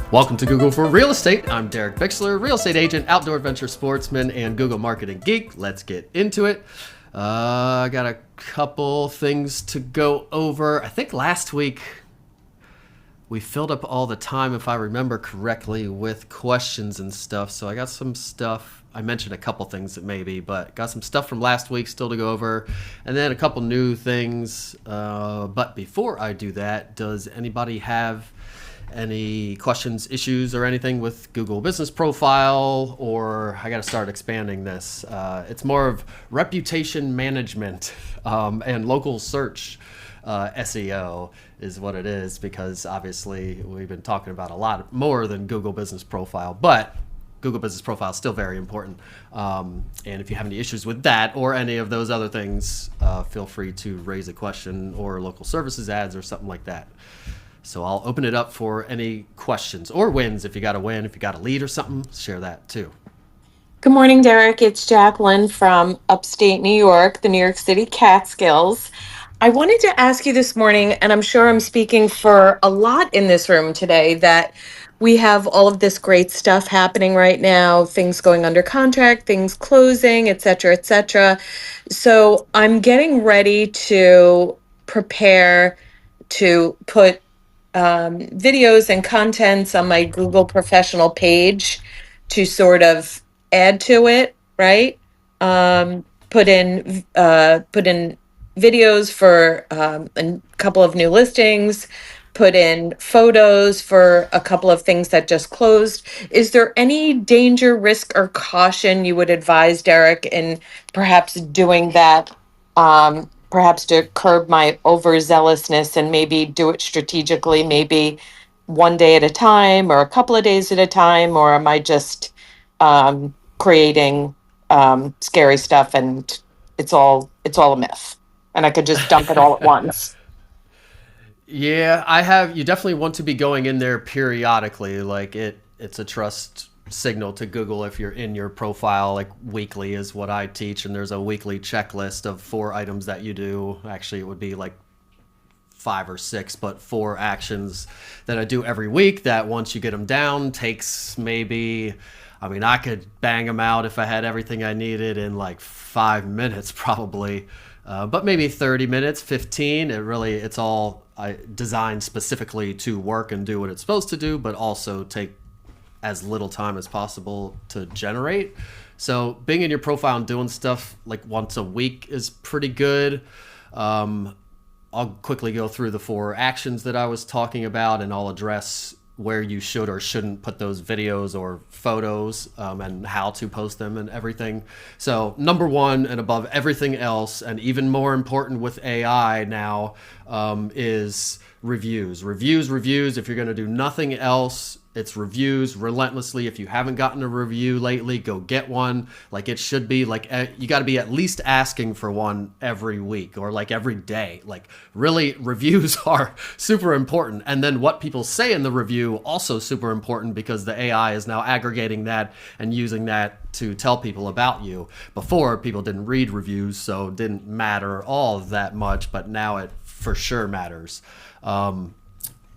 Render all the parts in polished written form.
Welcome to Google for Real Estate. I'm Derek Bixler, real estate agent, outdoor adventure sportsman, and Google marketing geek. Let's get into it. I got a couple things to go over. I think last week we filled up all the time, if I remember correctly, with questions and stuff. So I got some stuff. I mentioned a couple things that maybe, but got some stuff from last week still to go over, and then a couple new things. But before I do that, does anybody have any questions, issues, or anything with Google Business Profile? Or I got to start expanding this. It's more of reputation management and local search SEO is what it is, because obviously we've been talking about a lot more than Google Business Profile, but Google Business Profile is still very important. And if you have any issues with that or any of those other things, feel free to raise a question, or local services ads or something like that. So I'll open it up for any questions or wins. If you got a win, if you got a lead or something, share that too. Good morning, Derek. It's Jacqueline from upstate New York, the New York City Catskills. I wanted to ask you this morning, and I'm sure I'm speaking for a lot in this room today, that we have all of this great stuff happening right now, things going under contract, things closing, et cetera, et cetera. So I'm getting ready to prepare to put videos and contents on my Google professional page to sort of add to it, right? Put in videos for a couple of new listings, put in photos for a couple of things that just closed. Is there any danger, risk, or caution you would advise, Derek, in perhaps doing that? Perhaps to curb my overzealousness and maybe do it strategically, maybe one day at a time or a couple of days at a time, or am I just creating scary stuff and it's all a myth and I could just dump it all at once? Yeah, you definitely want to be going in there periodically. Like it's a trust signal to Google if you're in your profile. Like weekly is what I teach, and there's a weekly checklist of 4 items that you do. Actually, it would be like 5 or 6, but 4 actions that I do every week that once you get them down takes maybe, I mean, I could bang them out if I had everything I needed in like 5 minutes probably. But maybe 30 minutes, 15. It's all designed specifically to work and do what it's supposed to do, but also take as little time as possible to generate. So being in your profile and doing stuff like once a week is pretty good. I'll quickly go through the 4 actions that I was talking about, and I'll address where you should or shouldn't put those videos or photos, and how to post them and everything. So number 1, and above everything else, and even more important with AI now, is reviews. Reviews. If you're going to do nothing else, it's reviews relentlessly. If you haven't gotten a review lately, go get one. Like it should be like, you got to be at least asking for one every week or like every day. Like really, reviews are super important. And then what people say in the review also super important, because the AI is now aggregating that and using that to tell people about you. Before, people didn't read reviews, so it didn't matter all that much, but now it for sure matters.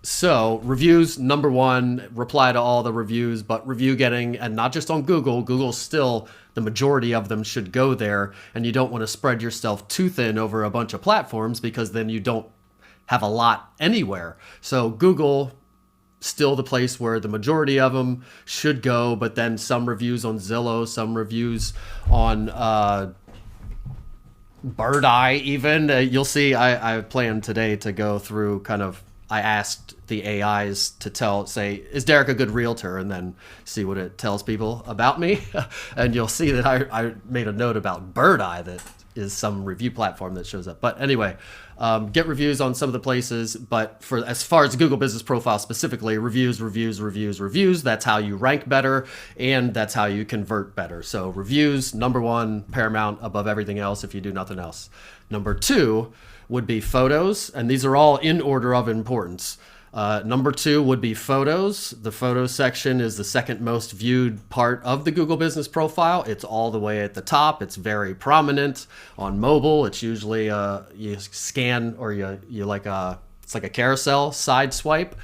So reviews, number 1, reply to all the reviews, but review getting, and not just on Google. Google's still, the majority of them should go there, and you don't want to spread yourself too thin over a bunch of platforms, because then you don't have a lot anywhere. So Google, still the place where the majority of them should go, but then some reviews on Zillow, some reviews on Bird Eye even. You'll see, I plan today to go through kind of, I asked the AIs to say, is Derek a good realtor? And then see what it tells people about me. And you'll see that I made a note about Bird Eye, that is some review platform that shows up. But anyway, get reviews on some of the places. But for as far as Google Business Profile specifically, reviews. That's how you rank better, and that's how you convert better. So reviews, number 1, paramount above everything else if you do nothing else. Number 2 would be photos, and these are all in order of importance. Number 2 would be photos. The photo section is the second most viewed part of the Google Business Profile. It's all the way at the top. It's very prominent on mobile. It's usually you scan, or you like it's like a carousel side swipe.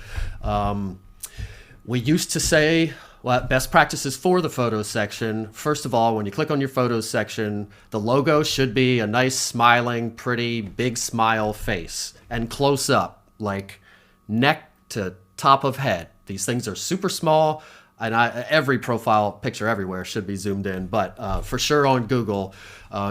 We used to say, well, best practices for the photos section. First of all, when you click on your photos section, the logo should be a nice, smiling, pretty, big smile face and close up, like neck to top of head. These things are super small, and every profile picture everywhere should be zoomed in. But for sure on Google,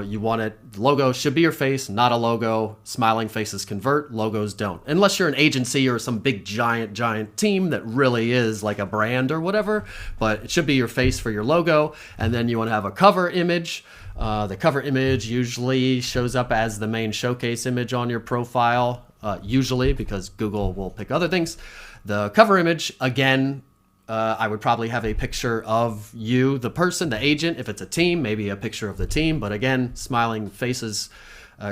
you want it. Logo should be your face, not a logo. Smiling faces convert, logos don't. Unless you're an agency or some big giant team that really is like a brand or whatever. But it should be your face for your logo, and then you want to have a cover image. The cover image usually shows up as the main showcase image on your profile, usually because Google will pick other things. The cover image, again, I would probably have a picture of you, the person, the agent. If it's a team, maybe a picture of the team. But again, smiling faces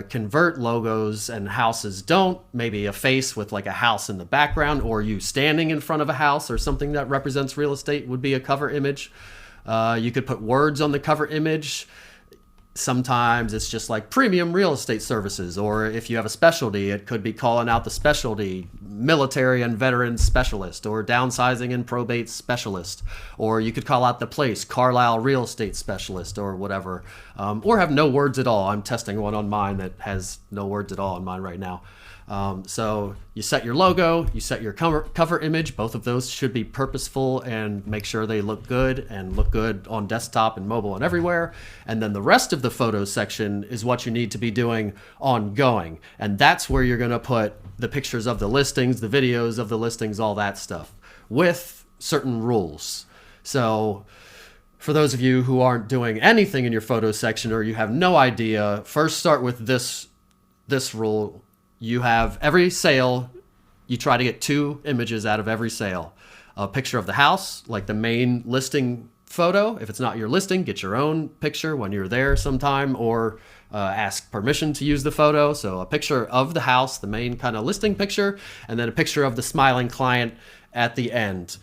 convert, logos and houses don't. Maybe a face with like a house in the background, or you standing in front of a house or something that represents real estate would be a cover image. You could put words on the cover image. Sometimes it's just like premium real estate services, or if you have a specialty, it could be calling out the specialty, military and veteran specialist, or downsizing and probate specialist, or you could call out the place, Carlisle real estate specialist, or whatever, or have no words at all. I'm testing one on mine that has no words at all on mine right now. So you set your logo, you set your cover image. Both of those should be purposeful and make sure they look good and look good on desktop and mobile and everywhere. And then the rest of the photos section is what you need to be doing ongoing. And that's where you're going to put the pictures of the listings, the videos of the listings, all that stuff with certain rules. So for those of you who aren't doing anything in your photos section, or you have no idea, first start with this rule. You have every sale, you try to get 2 images out of every sale. A picture of the house, like the main listing photo. If it's not your listing, get your own picture when you're there sometime, or ask permission to use the photo. So a picture of the house, the main kind of listing picture, and then a picture of the smiling client at the end.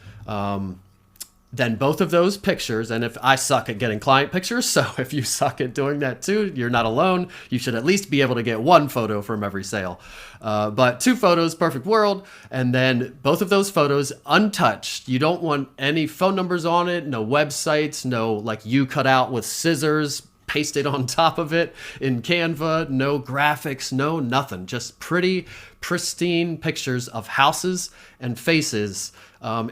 Then both of those pictures, and if I suck at getting client pictures, so if you suck at doing that too, you're not alone. You should at least be able to get 1 photo from every sale. But 2 photos, perfect world. And then both of those photos untouched. You don't want any phone numbers on it, no websites, no like you cut out with scissors, pasted on top of it in Canva, no graphics, no nothing. Just pretty, pristine pictures of houses and faces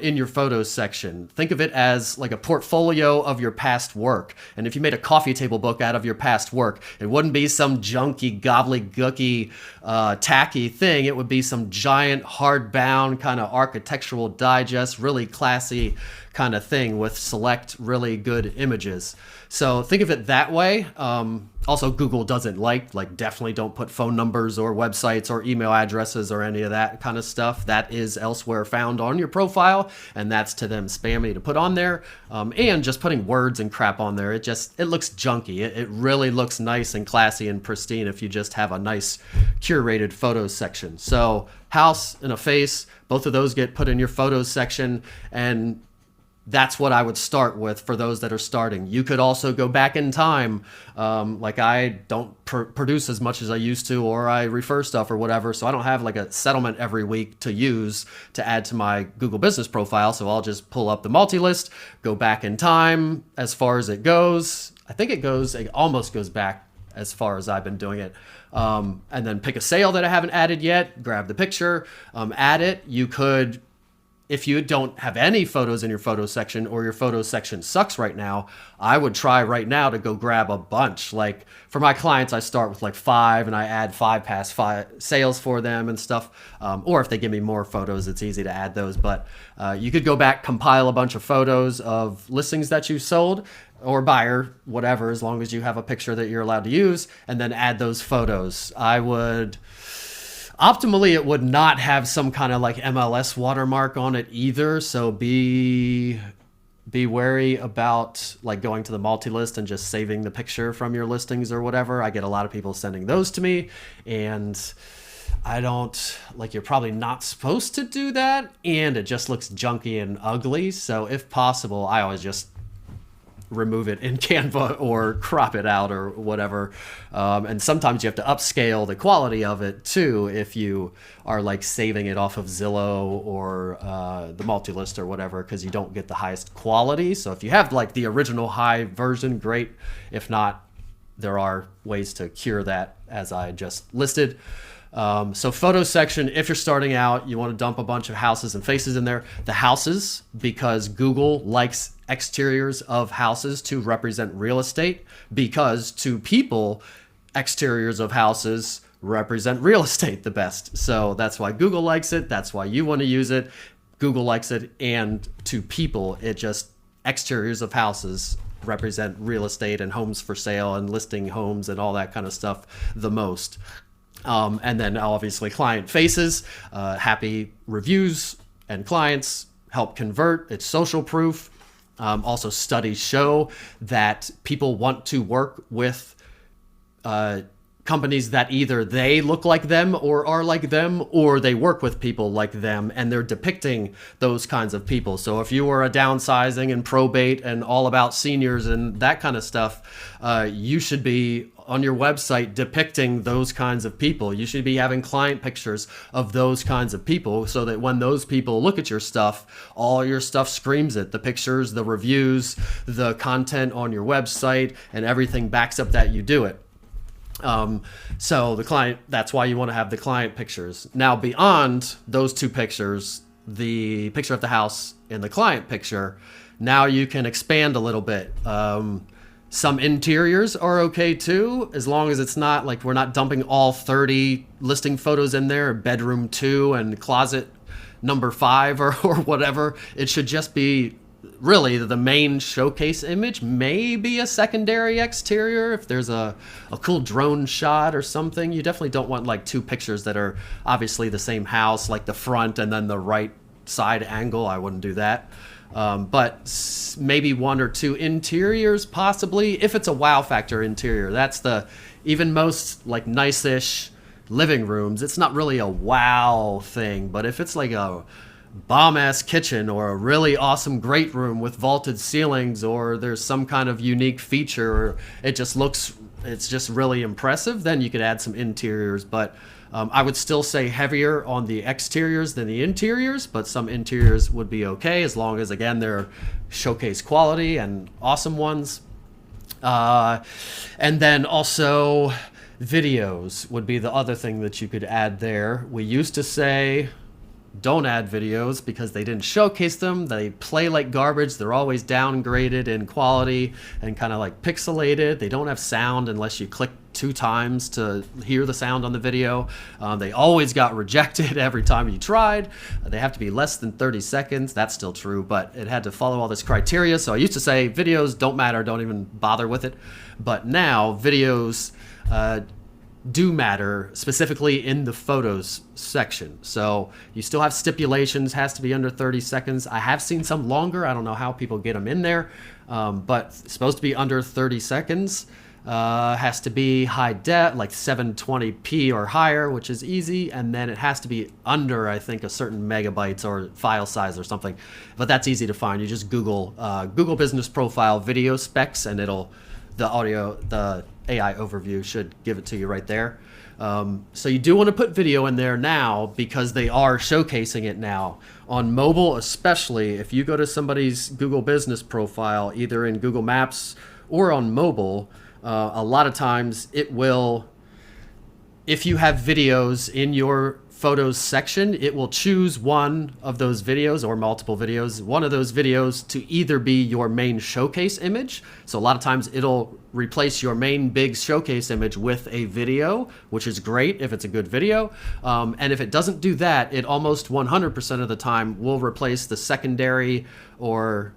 in your photos section. Think of it as like a portfolio of your past work. And if you made a coffee table book out of your past work, it wouldn't be some junky, gobbledygooky, tacky thing. It would be some giant, hardbound kind of architectural digest, really classy kind of thing with select really good images. So think of it that way. Also, Google doesn't like definitely don't put phone numbers or websites or email addresses or any of that kind of stuff. That is elsewhere found on your profile, and that's to them spammy to put on there. And just putting words and crap on there, it looks junky. It really looks nice and classy and pristine if you just have a nice curated photos section. So house and a face, both of those get put in your photos section, and that's what I would start with for those that are starting. You could also go back in time. Like I don't produce as much as I used to, or I refer stuff or whatever. So I don't have like a settlement every week to use to add to my Google business profile. So I'll just pull up the multi-list, go back in time as far as it goes. I think it almost goes back as far as I've been doing it. And then pick a sale that I haven't added yet, grab the picture, add it. You could, if you don't have any photos in your photos section, or your photos section sucks right now, I would try right now to go grab a bunch. Like for my clients, I start with like 5 and I add 5 past 5 sales for them and stuff. Or if they give me more photos, it's easy to add those. But you could go back, compile a bunch of photos of listings that you sold, or buyer, whatever, as long as you have a picture that you're allowed to use, and then add those photos. Optimally, it would not have some kind of like MLS watermark on it either. So be wary about like going to the multi-list and just saving the picture from your listings or whatever. I get a lot of people sending those to me, and I don't like, you're probably not supposed to do that, and it just looks junky and ugly. So if possible, I always just remove it in Canva or crop it out or whatever. And sometimes you have to upscale the quality of it too if you are like saving it off of Zillow or the multi-list or whatever, because you don't get the highest quality. So if you have like the original high version, great. If not, there are ways to cure that, as I just listed. So photo section, if you're starting out, you want to dump a bunch of houses and faces in there. The houses, because Google likes exteriors of houses to represent real estate, because to people, exteriors of houses represent real estate the best. So that's why Google likes it. That's why you want to use it. Google likes it. And to people, it just exteriors of houses represent real estate and homes for sale and listing homes and all that kind of stuff the most. And then obviously client faces, happy reviews and clients help convert. It's social proof. Also, studies show that people want to work with companies that either they look like them or are like them, or they work with people like them and they're depicting those kinds of people. So if you are a downsizing and probate and all about seniors and that kind of stuff, you should be on your website depicting those kinds of people. You should be having client pictures of those kinds of people so that when those people look at your stuff, all your stuff screams it. The pictures, the reviews, the content on your website, and everything backs up that you do it. So the client, that's why you want to have the client pictures. Now, beyond those two pictures, the picture of the house and the client picture, now you can expand a little bit. Some interiors are okay too, as long as it's not like we're not dumping all 30 listing photos in there, bedroom 2 and closet number 5 or whatever. It should just be really the main showcase image, maybe a secondary exterior if there's a cool drone shot or something. You definitely don't want like two pictures that are obviously the same house, like the front and then the right side angle. I wouldn't do that. But maybe one or two interiors, possibly, if it's a wow factor interior. That's the even most like nice-ish living rooms. It's not really a wow thing, but if it's like a bomb-ass kitchen or a really awesome great room with vaulted ceilings, or there's some kind of unique feature, or it's just really impressive, then you could add some interiors. But I would still say heavier on the exteriors than the interiors, but some interiors would be okay as long as, again, they're showcase quality and awesome ones. And then also videos would be the other thing that you could add there. We used to say don't add videos because they didn't showcase them. They play like garbage. They're always downgraded in quality and kind of like pixelated. They don't have sound unless you click 2 times to hear the sound on the video. They always got rejected every time you tried. They have to be less than 30 seconds. That's still true, but it had to follow all this criteria. So I used to say videos don't matter. Don't even bother with it. But now videos do matter, specifically in the photos section. So you still have stipulations, has to be under 30 seconds. I have seen some longer. I don't know how people get them in there, but it's supposed to be under 30 seconds. Has to be high def, like 720p or higher, which is easy. And then it has to be under, I think, a certain megabytes or file size or something. But that's easy to find. You just Google Business Profile video specs, and the AI overview should give it to you right there. So you do want to put video in there now because they are showcasing it now. On mobile especially, if you go to somebody's Google Business Profile, either in Google Maps or on mobile, a lot of times it will, if you have videos in your photos section, it will choose one of those videos or multiple videos, one of those videos to either be your main showcase image. So a lot of times it'll replace your main big showcase image with a video, which is great if it's a good video. And if it doesn't do that, it almost 100% of the time will replace the secondary or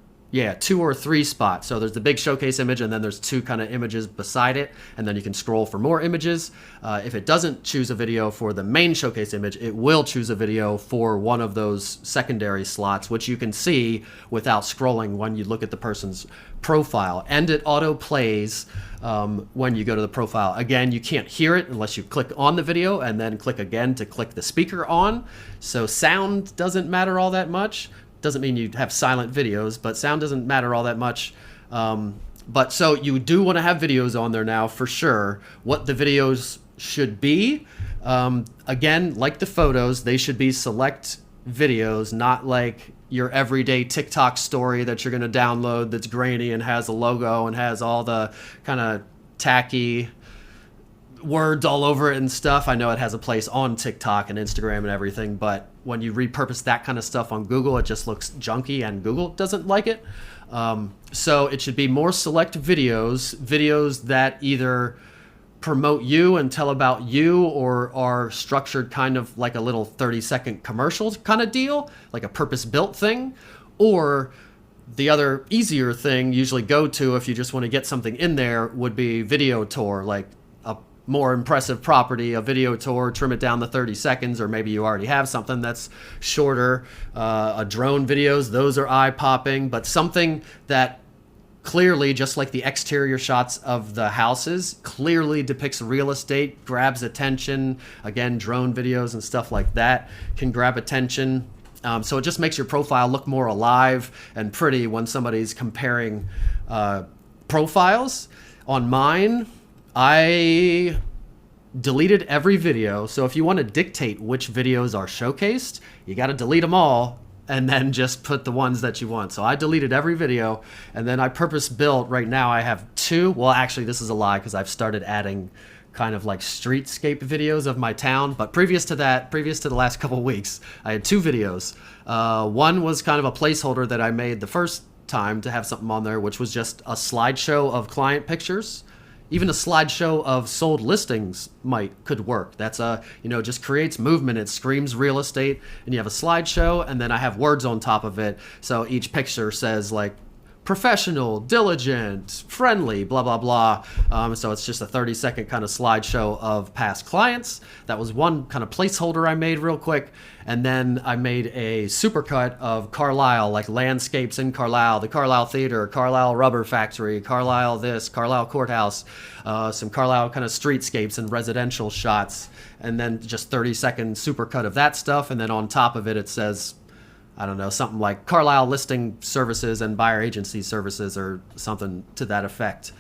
2 or 3 spots. So there's the big showcase image, and then there's 2 kind of images beside it, and then you can scroll for more images. If it doesn't choose a video for the main showcase image, it will choose a video for one of those secondary slots, which you can see without scrolling when you look at the person's profile. And it auto plays when you go to the profile. Again, you can't hear it unless you click on the video and then click again to click the speaker on. So sound doesn't matter all that much. Doesn't mean you have silent videos, but sound doesn't matter all that much. But so you do want to have videos on there now for sure. What the videos should be, again, like the photos, they should be select videos, not like your everyday TikTok story that you're going to download that's grainy and has a logo and has all the kind of tacky words all over it and stuff. I know it has a place on TikTok and Instagram and everything, but when you repurpose that kind of stuff on Google, it just looks junky and Google doesn't like it. So it should be more select videos that either promote you and tell about you or are structured kind of like a little 30-second commercial kind of deal, like a purpose-built thing. Or the other easier thing, usually go to if you just want to get something in there, would be video tour, like a more impressive property, a video tour, trim it down to 30 seconds, or maybe you already have something that's shorter. A drone videos, those are eye-popping, but something that clearly, just like the exterior shots of the houses, clearly depicts real estate, grabs attention. Again, drone videos and stuff like that can grab attention. So it just makes your profile look more alive and pretty when somebody's comparing profiles. On mine, I deleted every video. So if you want to dictate which videos are showcased, you got to delete them all and then just put the ones that you want. So I deleted every video, and then I purpose built. Right now I have 2. Well, actually, this is a lie because I've started adding kind of like streetscape videos of my town. But previous to the last couple of weeks, I had 2 videos. One was kind of a placeholder that I made the first time to have something on there, which was just a slideshow of client pictures. Even a slideshow of sold listings could work. That's just creates movement. It screams real estate, and you have a slideshow, and then I have words on top of it. So each picture says like professional, diligent, friendly, blah, blah, blah. So it's just a 30-second kind of slideshow of past clients. That was one kind of placeholder I made real quick. And then I made a supercut of Carlisle, like landscapes in Carlisle, the Carlisle Theater, Carlisle Rubber Factory, Carlisle this, Carlisle Courthouse, some Carlisle kind of streetscapes and residential shots. And then just 30-second supercut of that stuff. And then on top of it, it says, I don't know, something like Carlisle Listing Services and Buyer Agency Services or something to that effect.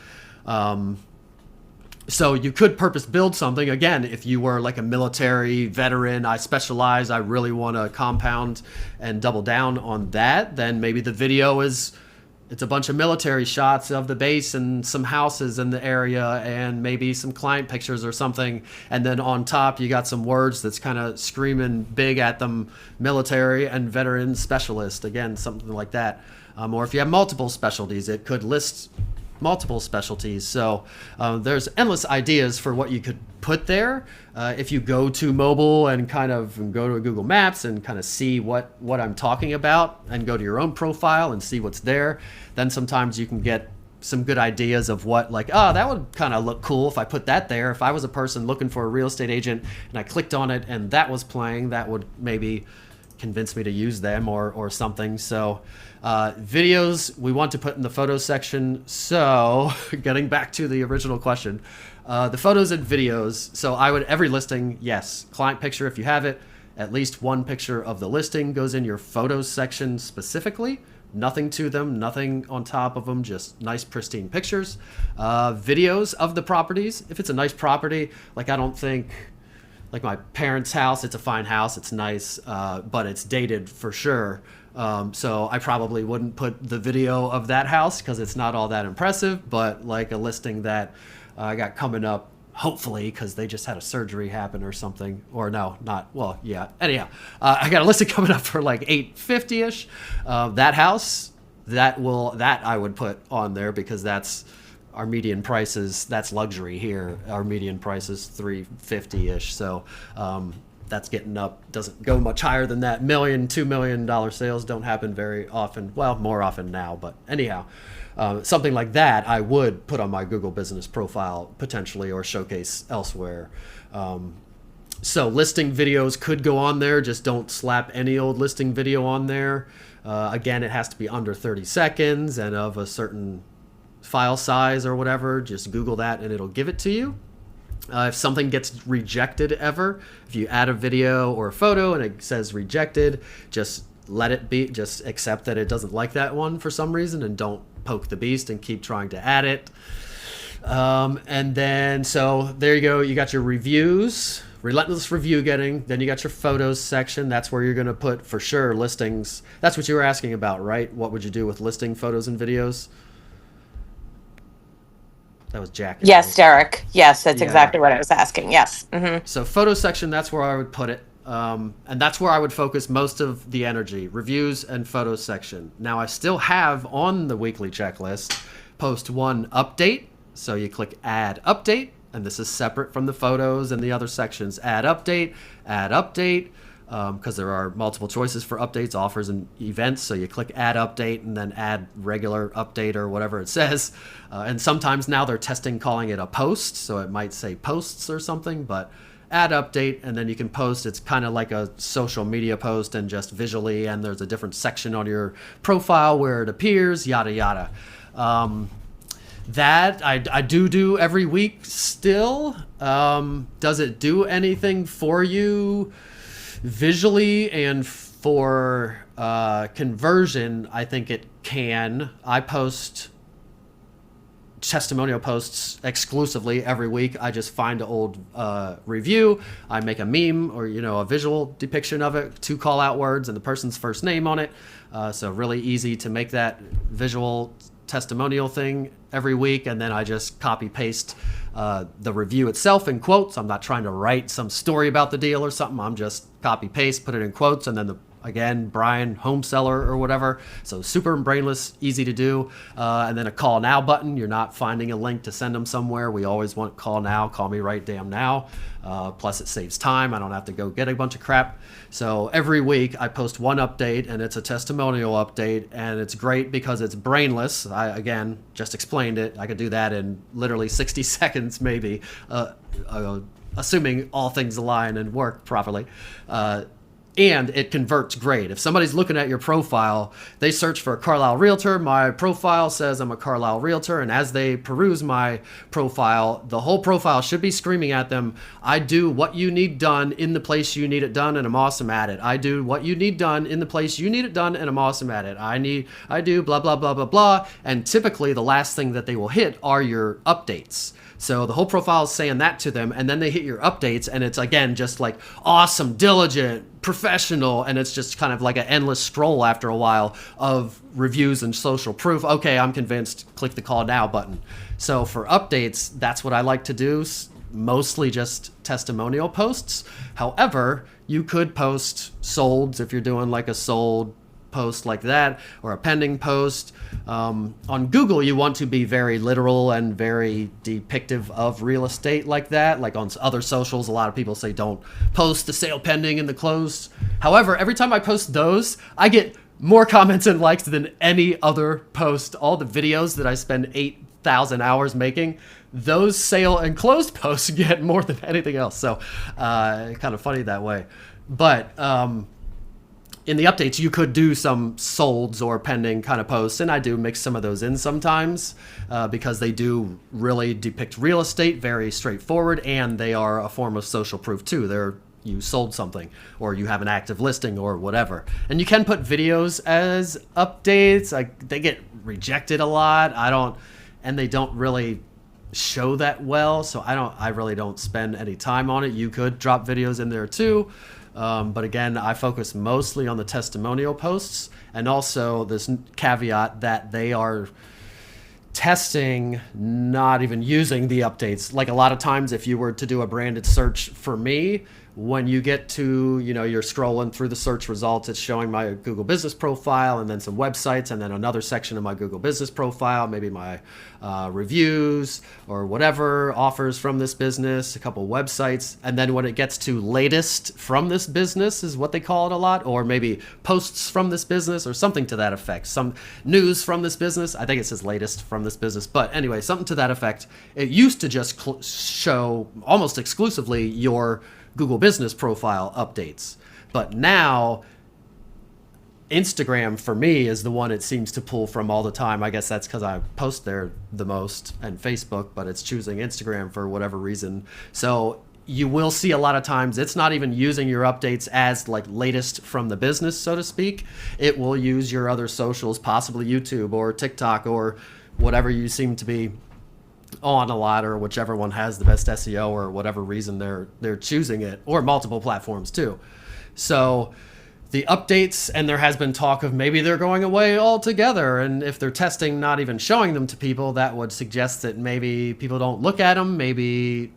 So you could purpose build something. Again, if you were like a military veteran, I specialize, I really want to compound and double down on that, then maybe the video it's a bunch of military shots of the base and some houses in the area and maybe some client pictures or something. And then on top, you got some words that's kind of screaming big at them, military and veteran specialist. Again, something like that. Or if you have multiple specialties, it could list multiple specialties. So there's endless ideas for what you could put there. If you go to mobile and kind of go to Google Maps and kind of see what I'm talking about and go to your own profile and see what's there, then sometimes you can get some good ideas of what, like, oh, that would kind of look cool if I put that there. If I was a person looking for a real estate agent and I clicked on it and that was playing, that would maybe convince me to use them or something. So videos we want to put in the photo section. So getting back to the original question, the photos and videos. So I would, every listing, yes, client picture if you have it, at least one picture of the listing goes in your photos section specifically. Nothing to them, nothing on top of them, just nice pristine pictures. Videos of the properties. If it's a nice property, like I don't think, like my parents' house, it's a fine house, it's nice, but it's dated for sure. So I probably wouldn't put the video of that house because it's not all that impressive, but like a listing that I got coming up, hopefully, because they just had a surgery happen or something, or no, not, well, yeah. Anyhow, I got a listing coming up for like $850-ish. That house, that I would put on there because that's our median prices. That's luxury here. Our median price is $350-ish. So that's getting up, doesn't go much higher than that. $2 million sales don't happen very often. Well, more often now, but anyhow. Something like that I would put on my Google business profile potentially or showcase elsewhere. So listing videos could go on there. Just don't slap any old listing video on there. Again, it has to be under 30 seconds and of a certain file size or whatever. Just Google that and it'll give it to you. If something gets rejected ever, if you add a video or a photo and it says rejected, just let it be, just accept that it doesn't like that one for some reason and don't poke the beast and keep trying to add it. And then, so there you go. You got your reviews, relentless review getting. Then you got your photos section. That's where you're going to put, for sure, listings. That's what you were asking about, right? What would you do with listing photos and videos? That was Jack. Yes, Derek. Yes, that's Yeah. exactly what I was asking. Yes. So photo section, that's where I would put it. And that's where I would focus most of the energy, reviews and photo section. Now I still have on the weekly checklist, post one update. So you click add update, and this is separate from the photos and the other sections. Add update, because there are multiple choices for updates, offers, and events. So you click add update and then add regular update or whatever it says. And sometimes now they're testing calling it a post. So it might say posts or something, but add update, and then you can post. It's kind of like a social media post and just visually, and there's a different section on your profile where it appears, yada, yada. That I do every week still. Does it do anything for you visually and for conversion? I think it can. I post testimonial posts exclusively every week. I just find an old review. I make a meme or a visual depiction of it, 2 call out words and the person's first name on it. So really easy to make that visual testimonial thing every week, and then I just copy paste the review itself in quotes. I'm not trying to write some story about the deal or something. I'm just copy paste, put it in quotes, and then again, Brian, home seller or whatever. So super brainless, easy to do. And then a call now button. You're not finding a link to send them somewhere. We always want call now, call me right damn now. Plus it saves time. I don't have to go get a bunch of crap. So every week I post one update, and it's a testimonial update, and it's great because it's brainless. I, again, just explained it. I could do that in literally 60 seconds maybe, assuming all things align and work properly. And it converts great. If somebody's looking at your profile, they search for a Carlisle Realtor. My profile says I'm a Carlisle Realtor, and as they peruse my profile, the whole profile should be screaming at them, I do what you need done in the place you need it done, and I'm awesome at it. I do what you need done in the place you need it done, and I'm awesome at it. I do blah, blah, blah, blah, blah. And typically the last thing that they will hit are your updates. So the whole profile is saying that to them, and then they hit your updates, and it's, again, just like awesome, diligent, professional, and it's just kind of like an endless scroll after a while of reviews and social proof. Okay, I'm convinced, click the call now button. So for updates, that's what I like to do, mostly just testimonial posts. However, you could post solds if you're doing like a sold post like that, or a pending post. On Google, you want to be very literal and very depictive of real estate like that. Like on other socials, a lot of people say don't post the sale pending and the closed. However, every time I post those, I get more comments and likes than any other post. All the videos that I spend 8,000 hours making, those sale and closed posts get more than anything else. So kind of funny that way. But in the updates, you could do some solds or pending kind of posts, and I do mix some of those in sometimes because they do really depict real estate, very straightforward, and they are a form of social proof too. You sold something, or you have an active listing, or whatever. And you can put videos as updates. Like, they get rejected a lot. And they don't really show that well, so I really don't spend any time on it. You could drop videos in there too. But again, I focus mostly on the testimonial posts, and also this caveat that they are testing, not even using the updates. Like a lot of times, if you were to do a branded search for me, when you get to, you're scrolling through the search results, it's showing my Google business profile and then some websites and then another section of my Google business profile, maybe my reviews or whatever, offers from this business, a couple websites. And then when it gets to latest from this business is what they call it a lot, or maybe posts from this business or something to that effect, some news from this business. I think it says latest from this business, but anyway, something to that effect. It used to just show almost exclusively your Google business profile updates. But now Instagram for me is the one it seems to pull from all the time. I guess that's because I post there the most, and Facebook, but it's choosing Instagram for whatever reason. So you will see a lot of times it's not even using your updates as like latest from the business, so to speak. It will use your other socials, possibly YouTube or TikTok or whatever you seem to be on a lot, or whichever one has the best SEO or whatever reason they're choosing it, or multiple platforms too. So the updates, and there has been talk of maybe they're going away altogether, and if they're testing not even showing them to people, that would suggest that maybe people don't look at them, maybe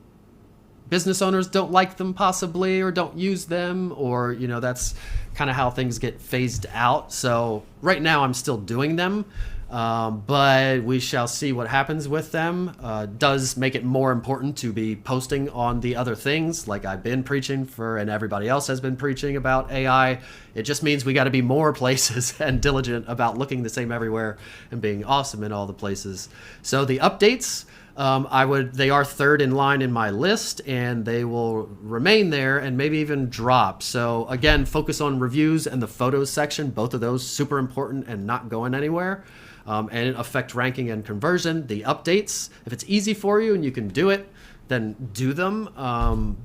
business owners don't like them possibly, or don't use them, or that's kind of how things get phased out. So right now I'm still doing them, but we shall see what happens with them. Does make it more important to be posting on the other things, like I've been preaching for, and everybody else has been preaching about AI. It just means we got to be more places and diligent about looking the same everywhere and being awesome in all the places. So the updates, they are third in line in my list, and they will remain there and maybe even drop. So again, focus on reviews and the photos section. Both of those super important and not going anywhere. And affect ranking and conversion. The updates, if it's easy for you and you can do it, then do them.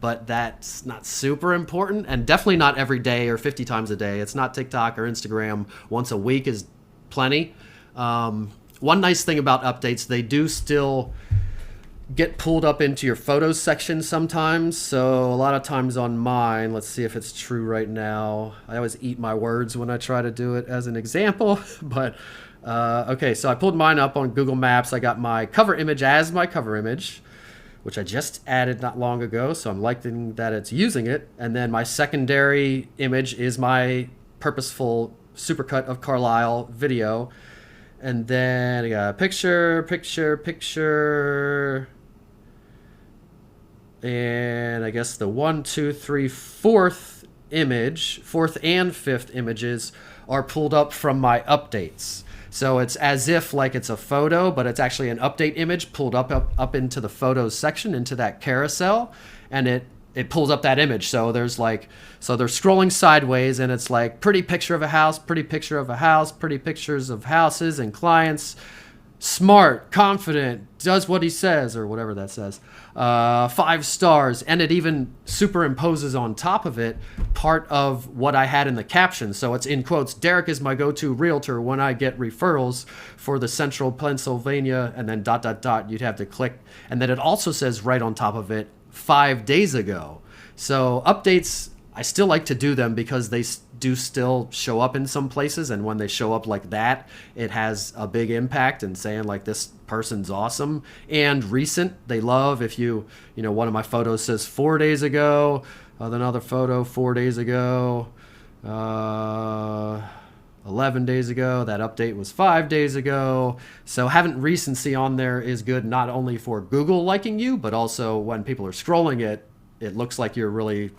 But that's not super important, and definitely not every day or 50 times a day. It's not TikTok or Instagram. Once a week is plenty. One nice thing about updates, they do still get pulled up into your photos section sometimes. So a lot of times on mine, let's see if it's true right now. I always eat my words when I try to do it as an example, but okay, so I pulled mine up on Google Maps. I got my cover image as my cover image, which I just added not long ago, so I'm liking that it's using it. And then my secondary image is my purposeful supercut of Carlisle video. And then I got picture, and I guess the 1, 2, 3, fourth image, fourth and fifth images are pulled up from my updates. So it's as if like it's a photo, but it's actually an update image pulled up into the photos section, into that carousel, and it pulls up that image. So they're scrolling sideways, and it's like pretty picture of a house, pretty picture of a house, pretty pictures of houses and clients, smart, confident, does what he says, or whatever that says, 5 stars. And it even superimposes on top of it part of what I had in the caption. So it's in quotes, Derek is my go-to realtor when I get referrals for the central Pennsylvania, and then ... You'd have to click. And then it also says right on top of it, 5 days ago. So updates, I still like to do them because they do still show up in some places, and when they show up like that, it has a big impact and saying like this person's awesome. And recent, they love if one of my photos says 4 days ago, another photo 4 days ago, 11 days ago, that update was 5 days ago. So having recency on there is good, not only for Google liking you, but also when people are scrolling it, it looks like you're really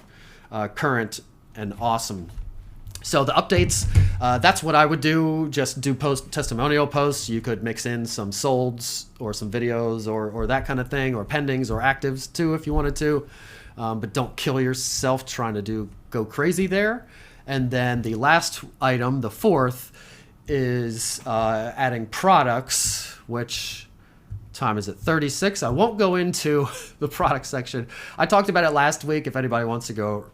current and awesome. So the updates, that's what I would do. Just do testimonial posts. You could mix in some solds or some videos or that kind of thing, or pendings or actives too if you wanted to. But don't kill yourself trying to go crazy there. And then the last item, the fourth, is adding products, which time is it? 36. I won't go into the product section. I talked about it last week. If anybody wants to go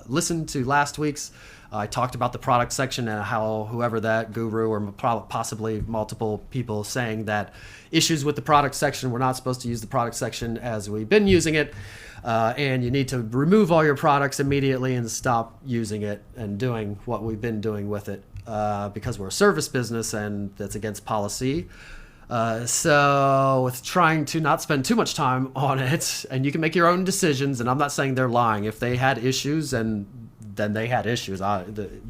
listen to last week's, I talked about the product section and how whoever that guru or possibly multiple people saying that issues with the product section, we're not supposed to use the product section as we've been using it. And you need to remove all your products immediately and stop using it and doing what we've been doing with it, because we're a service business and that's against policy. So with trying to not spend too much time on it, and you can make your own decisions, and I'm not saying they're lying. If they had issues, and then they had issues,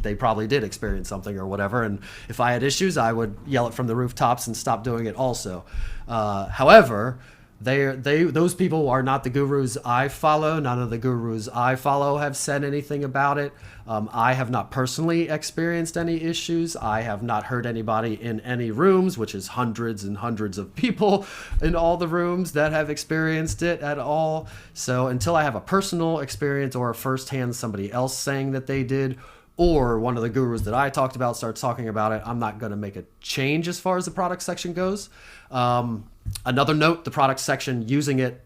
they probably did experience something or whatever, and if I had issues, I would yell it from the rooftops and stop doing it also. However, those people are not the gurus I follow. None of the gurus I follow have said anything about it. I have not personally experienced any issues. I have not heard anybody in any rooms, which is hundreds and hundreds of people in all the rooms, that have experienced it at all. So until I have a personal experience or a firsthand somebody else saying that they did, or one of the gurus that I talked about starts talking about it, I'm not going to make a change as far as the product section goes. Another note, the product section, using it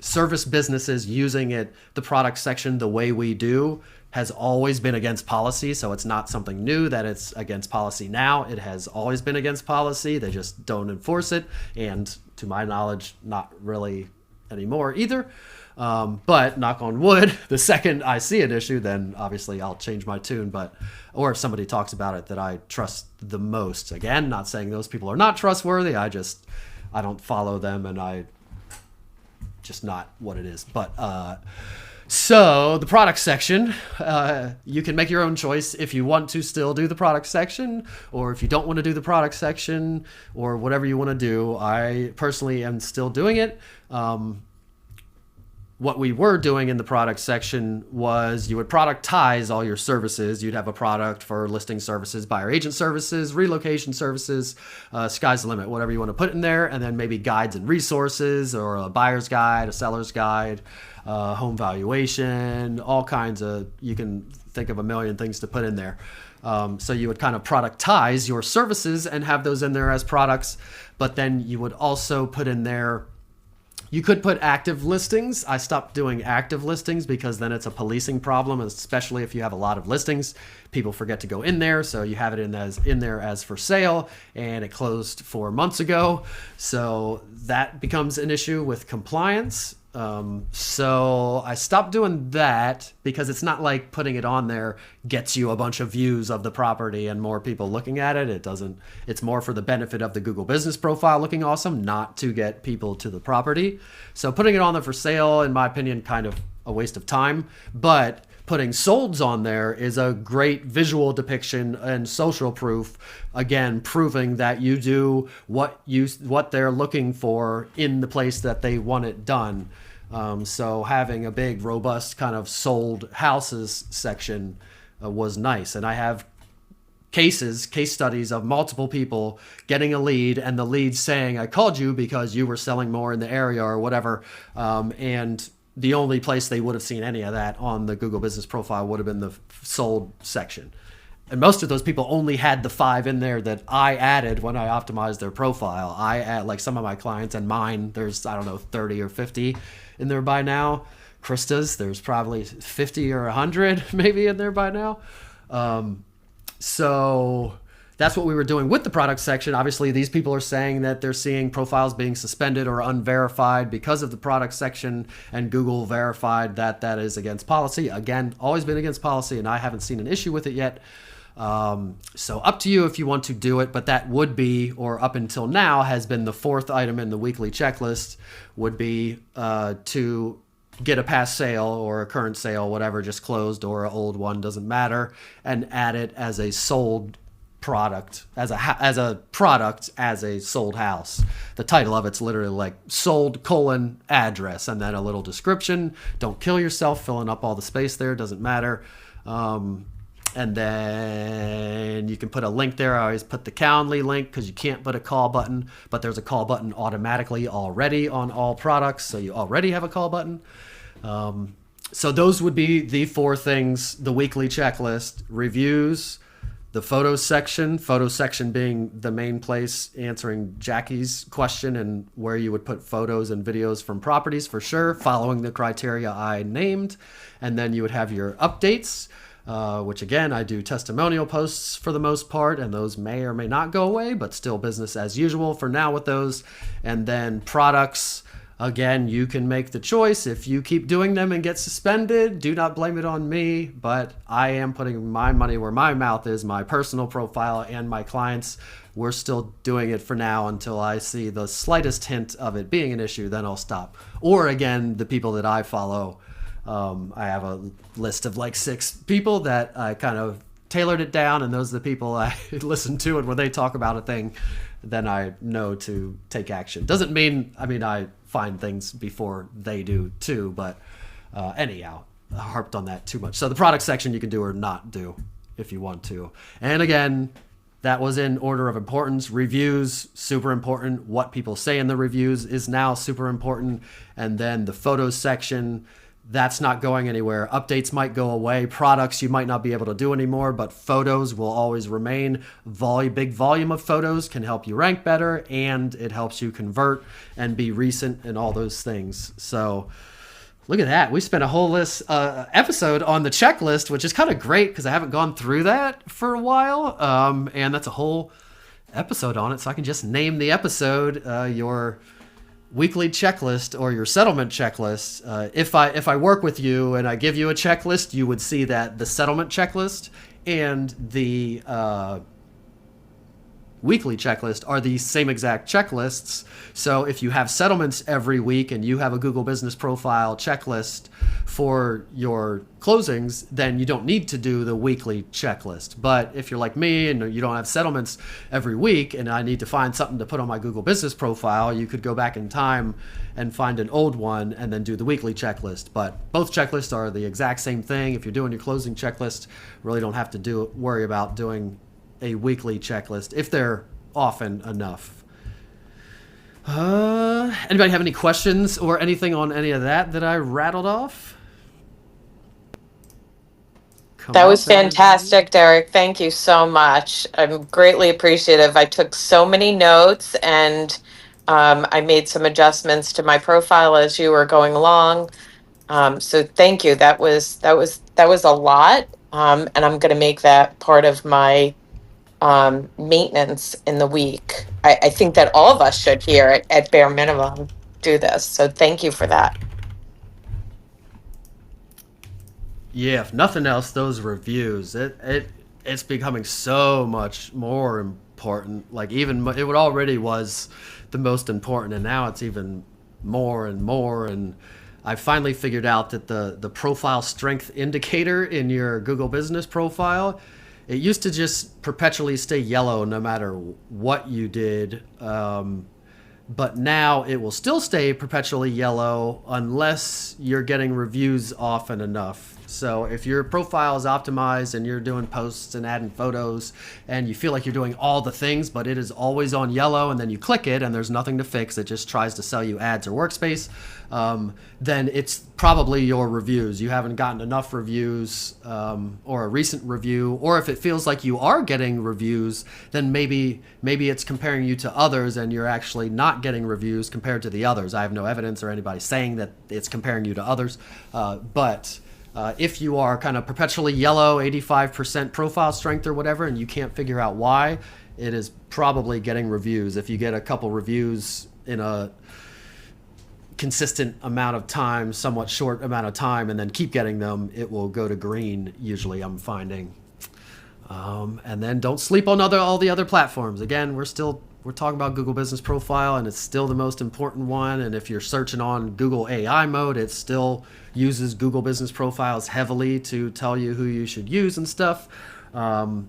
service businesses using the product section the way we do has always been against policy. So it's not something new that it's against policy now. It has always been against policy. They just don't enforce it. And to my knowledge, not really anymore either. But knock on wood, the second I see an issue, then obviously I'll change my tune. Or if somebody talks about it that I trust the most, again, not saying those people are not trustworthy. I don't follow them, and I just not what it is. So the product section, you can make your own choice if you want to still do the product section, or if you don't want to do the product section, or whatever you want to do. I personally am still doing it. What we were doing in the product section was you would productize all your services. You'd have a product for listing services, buyer agent services, relocation services, sky's the limit, whatever you want to put in there. And then maybe guides and resources, or a buyer's guide, a seller's guide, home valuation, all kinds of, you can think of a million things to put in there. So you would kind of productize your services and have those in there as products. But then you would also put in there, you could put active listings. I stopped doing active listings because then it's a policing problem, especially if you have a lot of listings. People forget to go in there, so you have it in there as for sale, and it closed 4 months ago. So that becomes an issue with compliance. So I stopped doing that because it's not like putting it on there gets you a bunch of views of the property and more people looking at it. It doesn't, it's more for the benefit of the Google business profile looking awesome, not to get people to the property. So putting it on there for sale, in my opinion, kind of a waste of time, but putting solds on there is a great visual depiction and social proof, again, proving that you do what they're looking for in the place that they want it done. So having a big, robust kind of sold houses section was nice. And I have case studies of multiple people getting a lead, and the lead saying, I called you because you were selling more in the area or whatever. And the only place they would have seen any of that on the Google business profile would have been the sold section. And most of those people only had the 5 in there that I added when I optimized their profile. I add, like some of my clients and mine, there's, I don't know, 30 or 50 in there by now. Krista's, there's probably 50 or 100 maybe in there by now. So that's what we were doing with the product section. Obviously, these people are saying that they're seeing profiles being suspended or unverified because of the product section, and Google verified that that is against policy. Again, always been against policy, and I haven't seen an issue with it yet. So up to you if you want to do it, but that would be, or up until now has been, the 4th item in the weekly checklist would be to get a past sale or a current sale, whatever, just closed or an old one, doesn't matter, and add it as a sold product, as a product, as a sold house. The title of it's literally like sold : address, and then a little description. Don't kill yourself filling up all the space there, doesn't matter. And then you can put a link there. I always put the Calendly link because you can't put a call button, but there's a call button automatically already on all products, so you already have a call button. So those would be the 4 things, the weekly checklist: reviews, the photos section being the main place answering Jackie's question and where you would put photos and videos from properties for sure, following the criteria I named. And then you would have your updates, which again, I do testimonial posts for the most part, and those may or may not go away, but still business as usual for now with those. And then products, again, you can make the choice. If you keep doing them and get suspended, do not blame it on me, but I am putting my money where my mouth is, my personal profile and my clients. We're still doing it for now until I see the slightest hint of it being an issue, then I'll stop. Or again, the people that I follow, I have a list of like 6 people that I kind of tailored it down, and those are the people I listen to, and when they talk about a thing, then I know to take action. Doesn't mean, I find things before they do too, but anyhow, I harped on that too much. So the product section you can do or not do if you want to. And again, that was in order of importance. Reviews, super important. What people say in the reviews is now super important. And then the photos section, That's not going anywhere. Updates might go away. Products you might not be able to do anymore, but photos will always remain. Big volume of photos can help you rank better, and it helps you convert and be recent and all those things. So look at that. We spent a whole episode on the checklist, which is kind of great because I haven't gone through that for a while. And that's a whole episode on it. So I can just name the episode your weekly checklist or your settlement checklist. If I work with you and I give you a checklist, you would see that the settlement checklist and the weekly checklist are the same exact checklists. So if you have settlements every week and you have a Google Business Profile checklist for your closings, then you don't need to do the weekly checklist. But if you're like me and you don't have settlements every week and I need to find something to put on my Google Business Profile, you could go back in time and find an old one and then do the weekly checklist. But both checklists are the exact same thing. If you're doing your closing checklist, really don't have to worry about doing a weekly checklist if they're often enough. Anybody have any questions or anything on any of that I rattled off? That was fantastic, Derek. Thank you so much. I'm greatly appreciative. I took so many notes, and I made some adjustments to my profile as you were going along. So thank you. That was a lot, and I'm going to make that part of my maintenance in the week. I think that all of us should here at bare minimum do this. So thank you for that. Yeah, if nothing else, those reviews, it's becoming so much more important. Like even it already was the most important, and now it's even more and more. And I finally figured out that the profile strength indicator in your Google Business Profile, it used to just perpetually stay yellow no matter what you did. But now it will still stay perpetually yellow unless you're getting reviews often enough. So if your profile is optimized and you're doing posts and adding photos and you feel like you're doing all the things, but it is always on yellow, and then you click it and there's nothing to fix, it just tries to sell you ads or workspace, then it's probably your reviews. You haven't gotten enough reviews, or a recent review, or if it feels like you are getting reviews, then maybe it's comparing you to others and you're actually not getting reviews compared to the others. I have no evidence or anybody saying that it's comparing you to others, but if you are kind of perpetually yellow, 85% profile strength or whatever, and you can't figure out why, it is probably getting reviews. If you get a couple reviews in a consistent amount of time, somewhat short amount of time, and then keep getting them, it will go to green, usually, I'm finding. And then don't sleep on all the other platforms. Again, we're talking about Google Business Profile, and it's still the most important one. And if you're searching on Google AI mode, it still uses Google Business Profiles heavily to tell you who you should use and stuff. And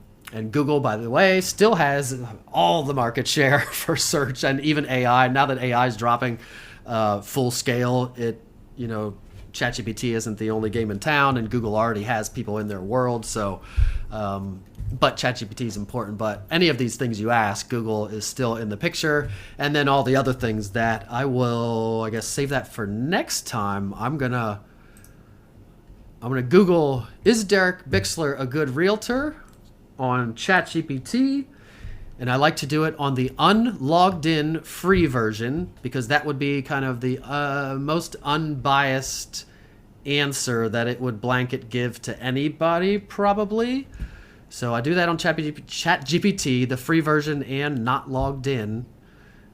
Google, by the way, still has all the market share for search and even AI. Now that AI is dropping full scale, ChatGPT isn't the only game in town, and Google already has people in their world. So, but ChatGPT is important. But any of these things you ask, Google is still in the picture. And then all the other things that I will, I guess, save that for next time. I'm gonna Google, is Derek Bixler a good realtor on ChatGPT? And I like to do it on the unlogged in free version, because that would be kind of the most unbiased answer that it would blanket give to anybody, probably. So I do that on ChatGPT, the free version and not logged in.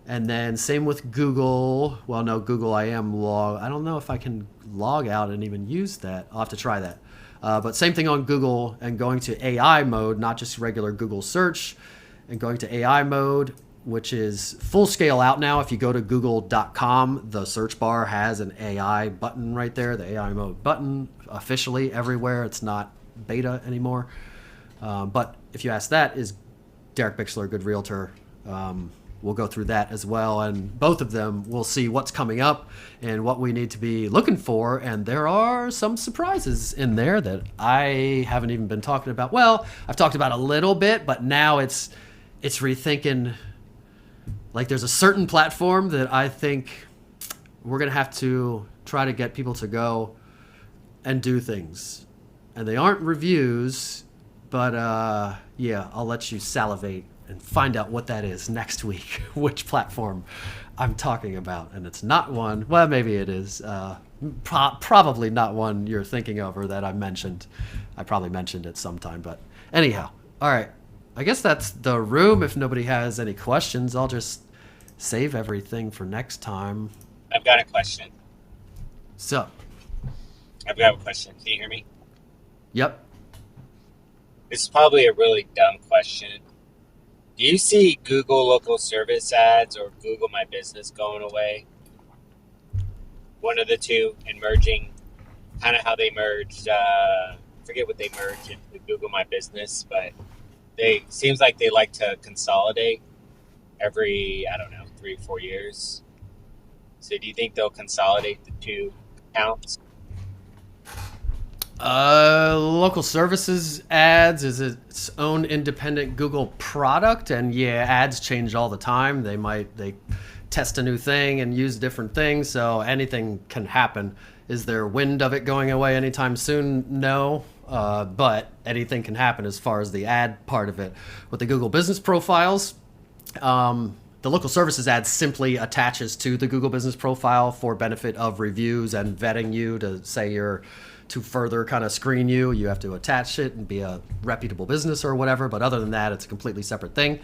And then same with Google. Well, no, Google I am I don't know if I can log out and even use that. I'll have to try that. But same thing on Google, and going to AI mode, not just regular Google search, and going to AI mode, which is full scale out now. If you go to google.com, the search bar has an AI button right there, the AI mode button, officially everywhere. It's not beta anymore. But if you ask that, is Derek Bixler a good realtor? We'll go through that as well, and both of them we'll see what's coming up and what we need to be looking for. And there are some surprises in there that I haven't even been talking about. Well, I've talked about a little bit, but now it's rethinking. Like, there's a certain platform that I think we're gonna have to try to get people to go and do things. And they aren't reviews, but yeah, I'll let you salivate and find out what that is next week, which platform I'm talking about. And it's not one, well, maybe it is. Probably not one you're thinking of or that I mentioned. I probably mentioned it sometime, but anyhow. All right. I guess that's the room. If nobody has any questions, I'll just save everything for next time. I've got a question. So, I've got a question. Can you hear me? yep. This is probably a really dumb question. Do you see Google local service ads or Google My Business going away? One of the two, and merging, kind of how they merged, forget what they merged into Google My Business, but they seems like they like to consolidate every, I don't know, 3 or 4 years. So do you think they'll consolidate the two accounts? Local services ads is its own independent Google product, and yeah, ads change all the time. They test a new thing and use different things, so anything can happen. Is there wind of it going away anytime soon? No. But anything can happen as far as the ad part of it. With the Google Business Profiles, the local services ad simply attaches to the Google Business Profile for benefit of reviews and vetting you to say you're to further kind of screen you. You have to attach it and be a reputable business or whatever. But other than that, it's a completely separate thing.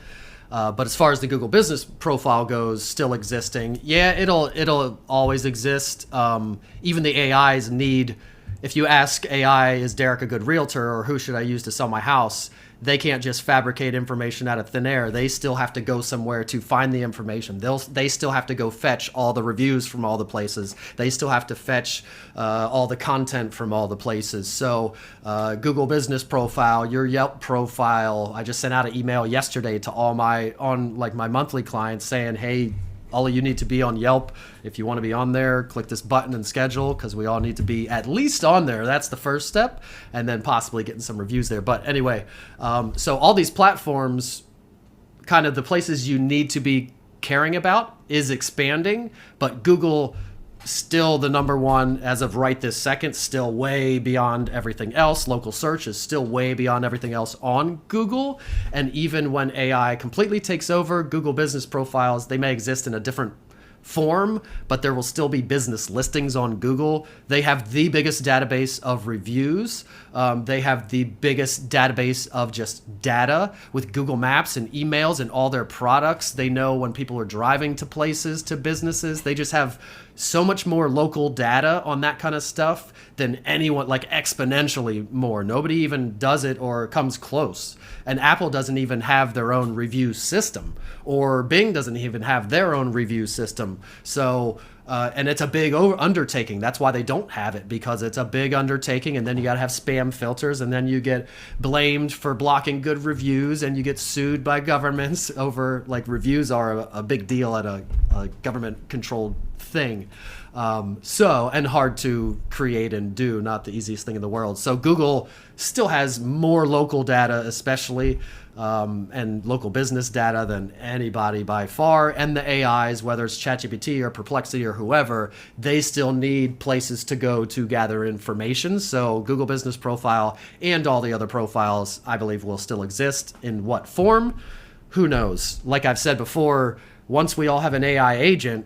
But as far as the Google Business Profile goes, still existing. Yeah, it'll always exist. Even the AIs need. If you ask AI, is Derek a good realtor, or who should I use to sell my house? They can't just fabricate information out of thin air. They still have to go somewhere to find the information. They still have to go fetch all the reviews from all the places. They still have to fetch all the content from all the places. So Google Business Profile, your Yelp profile. I just sent out an email yesterday to all my monthly clients saying, hey, all of you need to be on Yelp. If you want to be on there, click this button and schedule, because we all need to be at least on there. That's the first step, and then possibly getting some reviews there. But anyway, so all these platforms, kind of the places you need to be caring about is expanding, but Google still the number one as of right this second, still way beyond everything else. Local search is still way beyond everything else on Google. And even when AI completely takes over, Google Business Profiles, they may exist in a different form, but there will still be business listings on Google. They have the biggest database of reviews. They have the biggest database of just data with Google Maps and emails and all their products. They know when people are driving to places, to businesses. They just have so much more local data on that kind of stuff than anyone, like exponentially more. Nobody even does it or comes close. And Apple doesn't even have their own review system, or Bing doesn't even have their own review system. So, and it's a big undertaking. That's why they don't have it, because it's a big undertaking. And then you got to have spam filters, and then you get blamed for blocking good reviews, and you get sued by governments over, like, reviews are a big deal at a government controlled thing. And hard to create and do, not the easiest thing in the world. So Google still has more local data, especially, and local business data than anybody by far. And the AIs, whether it's ChatGPT or Perplexity or whoever, they still need places to go to gather information. So Google Business Profile and all the other profiles, I believe, will still exist. In what form? Who knows? Like I've said before, once we all have an AI agent,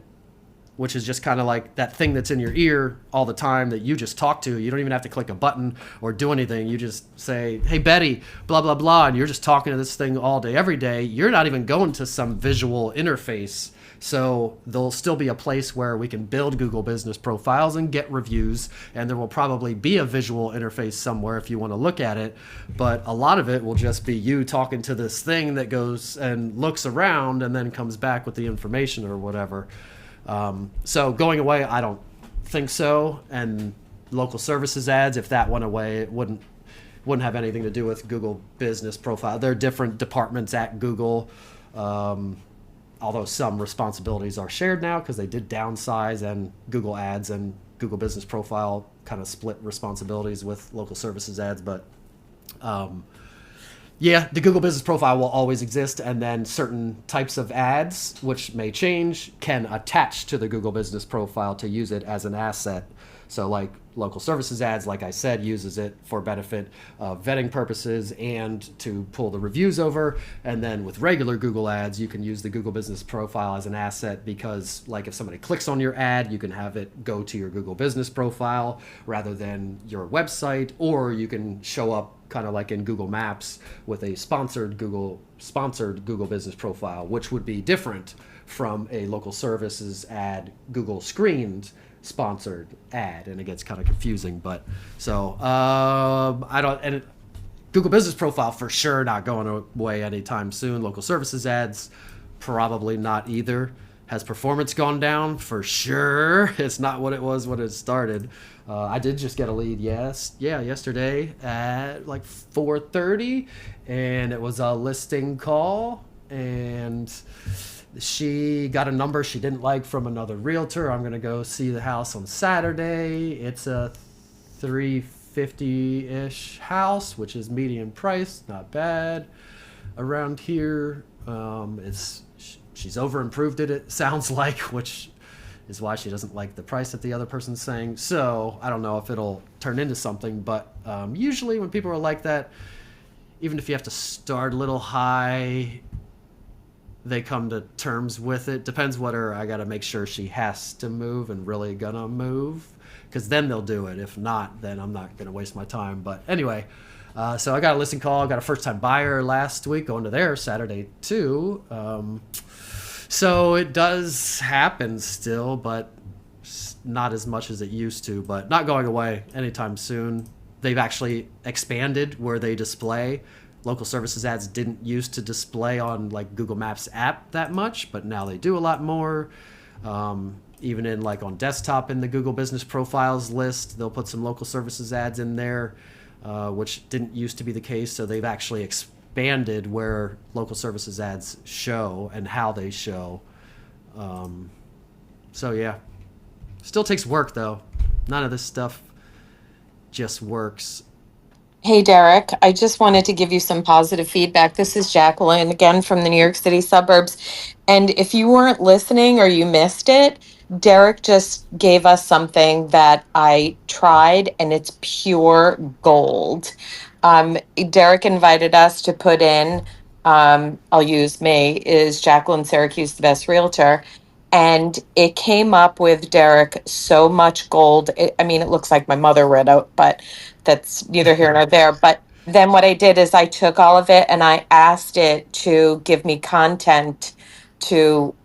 which is just kind of like that thing that's in your ear all the time that you just talk to. You don't even have to click a button or do anything. You just say, hey, Betty, blah, blah, blah, and you're just talking to this thing all day, every day. You're not even going to some visual interface. So there'll still be a place where we can build Google Business Profiles and get reviews, and there will probably be a visual interface somewhere if you want to look at it. But a lot of it will just be you talking to this thing that goes and looks around and then comes back with the information or whatever. So going away, I don't think so. And local services ads, if that went away, it wouldn't have anything to do with Google Business Profile. There are different departments at Google, although some responsibilities are shared now because they did downsize, and Google Ads and Google Business Profile kind of split responsibilities with local services ads. But yeah, the Google Business Profile will always exist, and then certain types of ads, which may change, can attach to the Google Business Profile to use it as an asset. So like local services ads, like I said, uses it for benefit of vetting purposes and to pull the reviews over. And then with regular Google ads, you can use the Google business profile as an asset, because like if somebody clicks on your ad, you can have it go to your Google business profile rather than your website, or you can show up kind of like in Google Maps with a sponsored Google business profile, which would be different from a local services ad Google screened sponsored ad, and it gets kind of confusing. But so I don't, and Google business profile for sure not going away anytime soon. Local services ads probably not either. Has performance gone down? For sure. It's not what it was when it started. I did just get a lead yesterday at like 4:30, and it was a listing call, and she got a number she didn't like from another realtor. I'm going to go see the house on Saturday. It's a 350-ish house, which is medium price, not bad around here. She's over improved it sounds like, which is why she doesn't like the price that the other person's saying. So I don't know if it'll turn into something, but usually when people are like that, even if you have to start a little high, they come to terms with it. Depends what I got to make sure she has to move and really gonna move, because then they'll do it. If not, then I'm not gonna waste my time. But anyway, so I got a listing call. I got a first-time buyer last week going to there Saturday too. So it does happen still, but not as much as it used to, but not going away anytime soon. They've actually expanded where they display. Local services ads didn't used to display on like Google Maps app that much, but now they do a lot more. Even in like on desktop in the Google business profiles list, they'll put some local services ads in there, which didn't used to be the case. So they've actually expanded where local services ads show and how they show. So yeah, still takes work though. None of this stuff just works. Hey, Derek, I just wanted to give you some positive feedback. This is Jacqueline again from the New York City suburbs. And if you weren't listening or you missed it, Derek just gave us something that I tried and it's pure gold. Derek invited us to put in, I'll use me, is Jacqueline Syracuse the best realtor? And it came up with Derek so much gold. I mean, it looks like my mother read out, but that's neither here nor there. But then what I did is I took all of it and I asked it to give me content to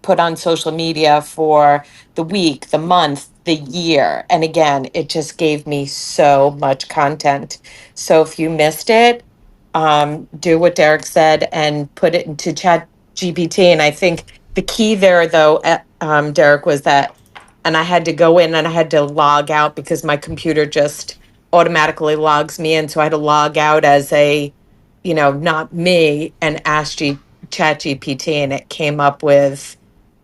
put on social media for the week, the month, the year. And again, it just gave me so much content. So if you missed it, do what Derek said and put it into Chat GPT. And I think the key there, though, Derek, was that, and I had to go in and I had to log out because my computer just automatically logs me in. So I had to log out as a, not me, and ask Chat GPT, and it came up with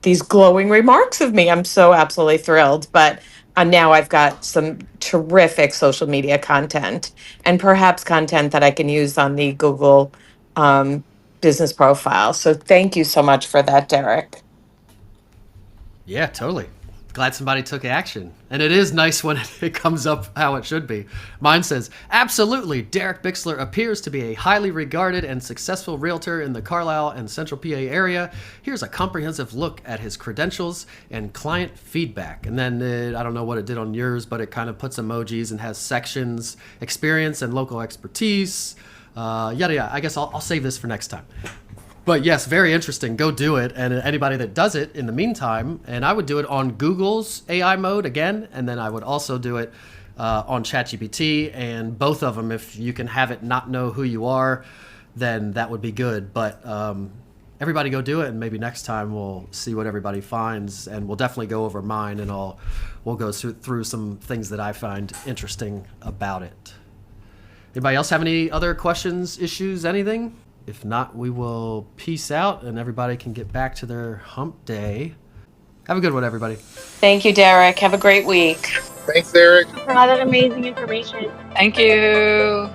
these glowing remarks of me. I'm so absolutely thrilled. But now I've got some terrific social media content and perhaps content that I can use on the Google business profile. So thank you so much for that, Derek. Yeah, totally. Glad somebody took action. And it is nice when it comes up how it should be. Mine says, absolutely, Derek Bixler appears to be a highly regarded and successful realtor in the Carlisle and Central PA area. Here's a comprehensive look at his credentials and client feedback. And then I don't know what it did on yours, but it kind of puts emojis and has sections, experience and local expertise, yada yada. I guess I'll save this for next time. But yes, very interesting. Go do it. And anybody that does it in the meantime, and I would do it on Google's AI mode again, and then I would also do it on ChatGPT, and both of them, if you can have it not know who you are, then that would be good. But everybody go do it, and maybe next time we'll see what everybody finds, and we'll definitely go over mine, and we'll go through some things that I find interesting about it. Anybody else have any other questions, issues, anything? If not, we will peace out and everybody can get back to their hump day. Have a good one, everybody. Thank you, Derek. Have a great week. Thanks, Eric. For all that amazing information. Thank you.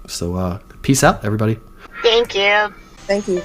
So peace out, everybody. Thank you. Thank you.